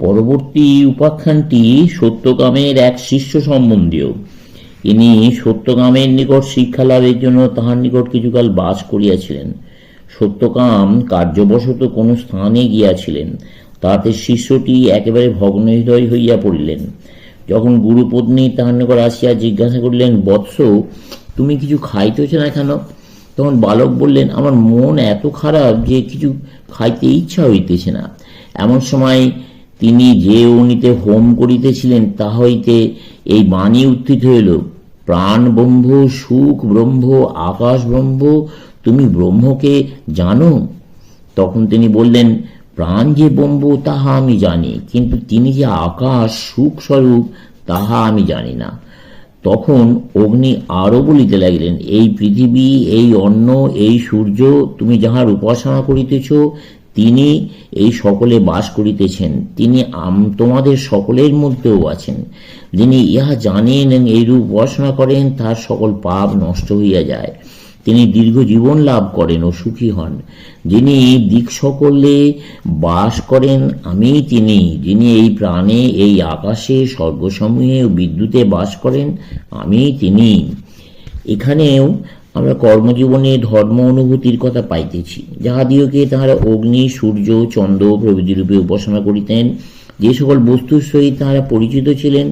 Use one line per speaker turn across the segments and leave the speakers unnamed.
পরবর্তী উপাখ্যানটি সত্যকামের এক শিষ্য সম্বন্ধীয়। ইনি সত্যকামের নিকট শিক্ষা লাভের জন্য তাহার নিকট কিছুকাল বাস করিয়াছিলেন। সত্যকাম কার্যবশত কোন স্থানে গিয়াছিলেন, তাহাতে শিষ্যটি একেবারে ভগ্নহৃদয় হইয়া পড়িলেন। যখন গুরুপত্নী তাহার নিকট আসিয়া জিজ্ঞাসা করিলেন, বৎস, তুমি কিছু খাইতেছ না কেন? তখন বালক বললেন, আমার মন এত খারাপ যে কিছু খাইতে ইচ্ছা হইতেছে না। এমন সময় তিনি যে অগ্নিতে হোম করিতেছিলেন তা হইতে এই বাণী উত্থিত হইল, প্রাণ ব্রহ্ম, সুখ ব্রহ্ম, আকাশ ব্রহ্ম, তুমি ব্রহ্মকে জানো? তখন তিনি বললেন, প্রাণ যে ব্রহ্ম তাহা আমি জানি, কিন্তু তিনি যে আকাশ সুখ স্বরূপ তাহা আমি জানি না। তখন অগ্নি আরো বলিতে লাগিলেন, এই পৃথিবী, এই অন্ন, এই সূর্য, তুমি যাহার উপাসনা করিতেছ তিনি এই সকলে বাস করিতেছেন। তিনি তোমাদের সকলের মধ্যেও আছেন। যিনি ইহা জানেন এবং এইরূপ উপাসনা করেন তার সকল পাপ নষ্ট হইয়া যায়। তিনি দীর্ঘ জীবন লাভ করেন ও সুখী হন। যিনি দিক সকলে বাস করেন আমি তিনি। যিনি এই প্রাণে, এই আকাশে, স্বর্গসমূহে ও বিদ্যুতে বাস করেন আমি তিনি। এখানেও আমরা কর্মজীবনে ধর্ম অনুভূতির কথা পাইতেছি। যাহাদিওকে তাহারা অগ্নি, সূর্য, চন্দ্র প্রভৃতি রূপে উপাসনা করিতেন, যে সকল বস্তুর সহিত তাহারা পরিচিত ছিলেন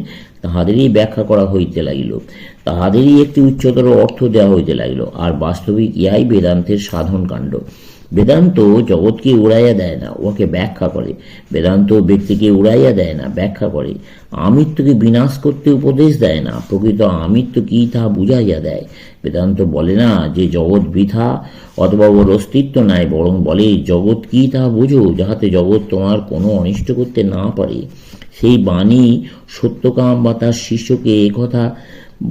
তাহাদেরই ব্যাখ্যা করা হইতে লাগিল, তাহাদেরই একটি উচ্চতর অর্থ দেওয়া হইতে লাগিল। আর বাস্তবিক ইহাই বেদান্তের সাধন কাণ্ড। বেদান্ত জগৎকে উড়াইয়া দেয় না, ওকে ব্যাখ্যা করে। বেদান্ত ব্যক্তিকে উড়াইয়া দেয় না, ব্যাখ্যা করে। আমিত্বকে বিনাশ করতে উপদেশ দেয় না, প্রকৃত আমিত্ব কি তা বুঝাইয়া দেয়। বেদান্ত বলে না যে জগৎ বৃথা অথবা ওর অস্তিত্ব নাই, বরং বলে জগৎ কি তা বুঝো, যাহাতে জগৎ তোমার কোনো অনিষ্ট করতে না পারে। সেই বাণী সত্যকাম বা তার শিষ্যকে একথা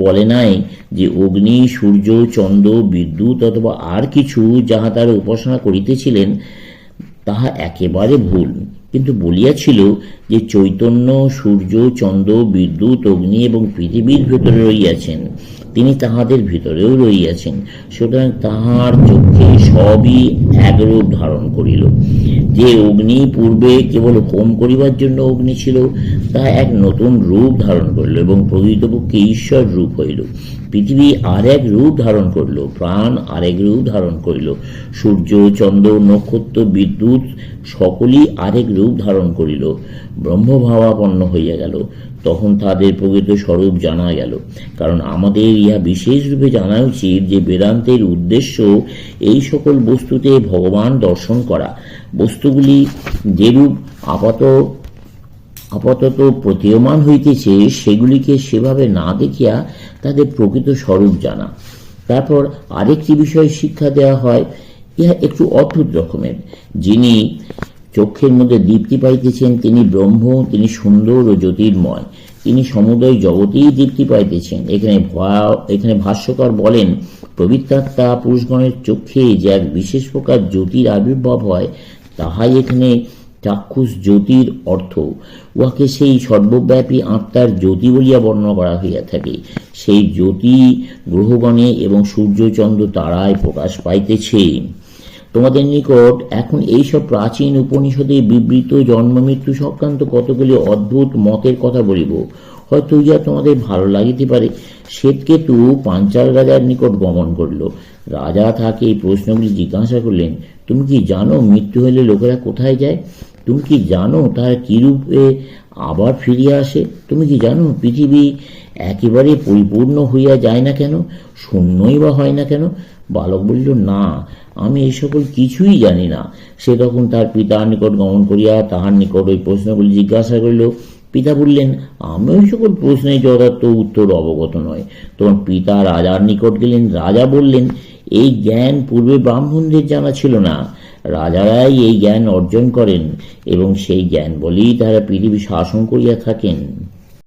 বলে নাই যে অগ্নি, সূর্য, চন্দ্র, বিদ্যুৎ অথবা আর কিছু যাহা তারা উপাসনা করিতেছিলেন তাহা একেবারে ভুল, কিন্তু বলিয়াছিল যে চৈতন্য সূর্য, চন্দ্র, বিদ্যুৎ, অগ্নি এবং পৃথিবীর ভিতরে রহিয়াছেন, তিনি তাহাদের ভিতরেও রহিয়াছেন। সুতরাং তাহার চক্ষে সবই এক রূপ ধারণ করিল। যে অগ্নি পূর্বে কেবল হোম করিবার জন্য অগ্নি ছিল, তাহা এক নতুন রূপ ধারণ করিল এবং প্রকৃতপক্ষে ঈশ্বর রূপ হইল। পৃথিবী আরেক রূপ ধারণ করিল, প্রাণ আরেক রূপ ধারণ করিল, সূর্য, চন্দ্র, নক্ষত্র, বিদ্যুৎ সকলই আরেক রূপ ধারণ করিল, ব্রহ্মভাবাপন্ন হইয়া গেল। তখন তাদের প্রকৃত স্বরূপ জানা গেল। কারণ আমাদের ইহা বিশেষ রূপে জানা উচিত যে বেদান্তের উদ্দেশ্য এই সকল বস্তুতে ভগবান দর্শন করা। বস্তুগুলি যেরূপ আপাতত প্রতীয়মান হইতেছে সেগুলিকে সেভাবে না দেখিয়া তাদের প্রকৃত স্বরূপ জানা। তারপর আরেকটি বিষয় শিক্ষা দেওয়া হয়, ইহা একটু অদ্ভুত রকমের। যিনি চক্ষের মধ্যে দীপ্তি পাইতেছেন তিনি ব্রহ্ম, তিনি সুন্দর ও জ্যোতির্ময়, তিনি সমুদয় জগতেই দীপ্তি পাইতেছেন। এখানে ভাষ্যকার বলেন, পবিত্রাত্মা পুরুষগণের চক্ষে যে এক বিশেষ প্রকার জ্যোতির আবির্ভাব হয় তাহাই এখানে চাক্ষুষ জ্যোতির অর্থ। উহাকে সেই সর্বব্যাপী আত্মার জ্যোতি বলিয়া বর্ণনা করা হইয়া থাকে। সেই জ্যোতি গ্রহগণে এবং সূর্য, চন্দ্র, তারায় প্রকাশ পাইতেছে। তোমাদের নিকট এখন এইসব প্রাচীন উপনিষদে বিবৃত জন্ম মৃত্যু সংক্রান্ত কতগুলি অদ্ভুত মতের কথা বলিব। হয়তো ইহা তোমাদের ভালো লাগিতে পারে। শ্বেতকেতু পাঞ্চাল রাজার নিকট গমন করিল। রাজা তাকে এই প্রশ্নগুলি জিজ্ঞাসা করলেন, তুমি কি জানো মৃত্যু হইলে লোকেরা কোথায় যায়? তুমি কি জানো তারা কিরূপে আবার ফিরিয়া আসে? তুমি কি জানো পৃথিবী একেবারে পরিপূর্ণ হইয়া যায় না কেন, শূন্যই বা হয় না কেন? বালক বলিল, না, আমি এই সকল কিছুই জানি না। সে তখন তার পিতার নিকট গমন করিয়া তাহার নিকট ওই প্রশ্নগুলি জিজ্ঞাসা করিল। পিতা বললেন, আমি ওই সকল প্রশ্নের যথার্থ উত্তর অবগত নয়। তখন পিতা রাজার নিকট গেলেন। রাজা বললেন, এই জ্ঞান পূর্বে ব্রাহ্মণদের জানা ছিল না। রাজারাই এই জ্ঞান অর্জন করেন এবং সেই জ্ঞান বলেই তারা পৃথিবী শাসন করিয়া থাকেন।